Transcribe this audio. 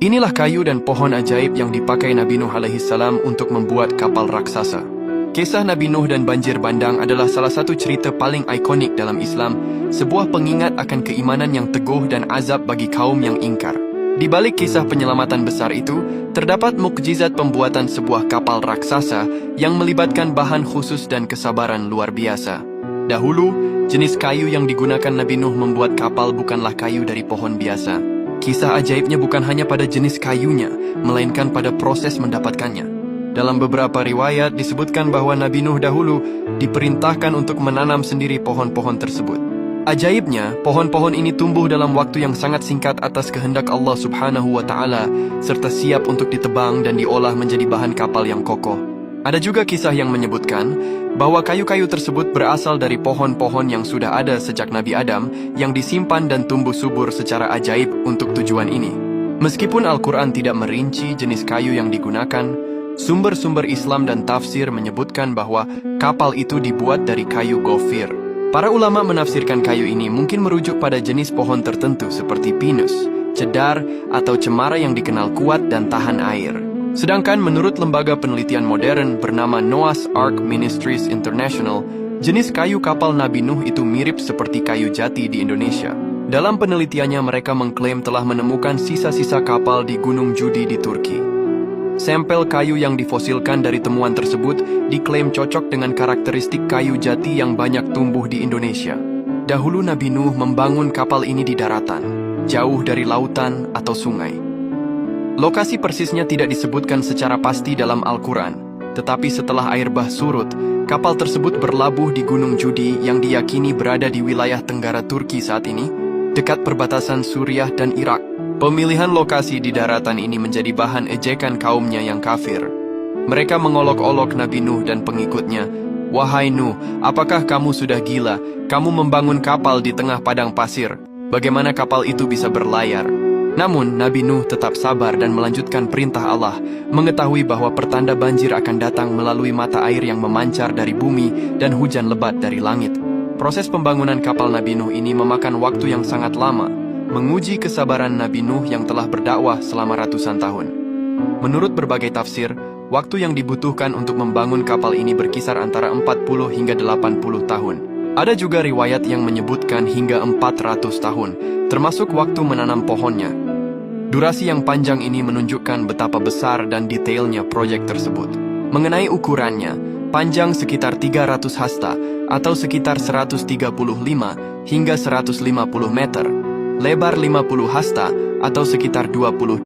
Inilah kayu dan pohon ajaib yang dipakai Nabi Nuh alaihissalam untuk membuat kapal raksasa. Kisah Nabi Nuh dan banjir bandang adalah salah satu cerita paling ikonik dalam Islam, sebuah pengingat akan keimanan yang teguh dan azab bagi kaum yang ingkar. Di balik kisah penyelamatan besar itu, terdapat mukjizat pembuatan sebuah kapal raksasa yang melibatkan bahan khusus dan kesabaran luar biasa. Dahulu, jenis kayu yang digunakan Nabi Nuh membuat kapal bukanlah kayu dari pohon biasa. Kisah ajaibnya bukan hanya pada jenis kayunya, melainkan pada proses mendapatkannya. Dalam beberapa riwayat disebutkan bahwa Nabi Nuh dahulu diperintahkan untuk menanam sendiri pohon-pohon tersebut. Ajaibnya, pohon-pohon ini tumbuh dalam waktu yang sangat singkat atas kehendak Allah Subhanahu wa Ta'ala, serta siap untuk ditebang dan diolah menjadi bahan kapal yang kokoh. Ada juga kisah yang menyebutkan bahwa kayu-kayu tersebut berasal dari pohon-pohon yang sudah ada sejak Nabi Adam yang disimpan dan tumbuh subur secara ajaib untuk tujuan ini. Meskipun Al-Quran tidak merinci jenis kayu yang digunakan, sumber-sumber Islam dan tafsir menyebutkan bahwa kapal itu dibuat dari kayu gofir. Para ulama menafsirkan kayu ini mungkin merujuk pada jenis pohon tertentu seperti pinus, cedar, atau cemara yang dikenal kuat dan tahan air. Sedangkan menurut lembaga penelitian modern bernama Noah's Ark Ministries International, jenis kayu kapal Nabi Nuh itu mirip seperti kayu jati di Indonesia. Dalam penelitiannya mereka mengklaim telah menemukan sisa-sisa kapal di Gunung Judi di Turki. Sampel kayu yang difosilkan dari temuan tersebut diklaim cocok dengan karakteristik kayu jati yang banyak tumbuh di Indonesia. Dahulu Nabi Nuh membangun kapal ini di daratan, jauh dari lautan atau sungai. Lokasi persisnya tidak disebutkan secara pasti dalam Al-Quran, tetapi setelah air bah surut, kapal tersebut berlabuh di Gunung Judi yang diyakini berada di wilayah tenggara Turki saat ini, dekat perbatasan Suriah dan Irak. Pemilihan lokasi di daratan ini menjadi bahan ejekan kaumnya yang kafir. Mereka mengolok-olok Nabi Nuh dan pengikutnya, "Wahai Nuh, apakah kamu sudah gila? Kamu membangun kapal di tengah padang pasir. Bagaimana kapal itu bisa berlayar?" Namun, Nabi Nuh tetap sabar dan melanjutkan perintah Allah, mengetahui bahwa pertanda banjir akan datang melalui mata air yang memancar dari bumi dan hujan lebat dari langit. Proses pembangunan kapal Nabi Nuh ini memakan waktu yang sangat lama, menguji kesabaran Nabi Nuh yang telah berdakwah selama ratusan tahun. Menurut berbagai tafsir, waktu yang dibutuhkan untuk membangun kapal ini berkisar antara 40 hingga 80 tahun. Ada juga riwayat yang menyebutkan hingga 400 tahun, termasuk waktu menanam pohonnya. Durasi yang panjang ini menunjukkan betapa besar dan detailnya proyek tersebut. Mengenai ukurannya, panjang sekitar 300 hasta atau sekitar 135 hingga 150 meter. Lebar 50 hasta atau sekitar 20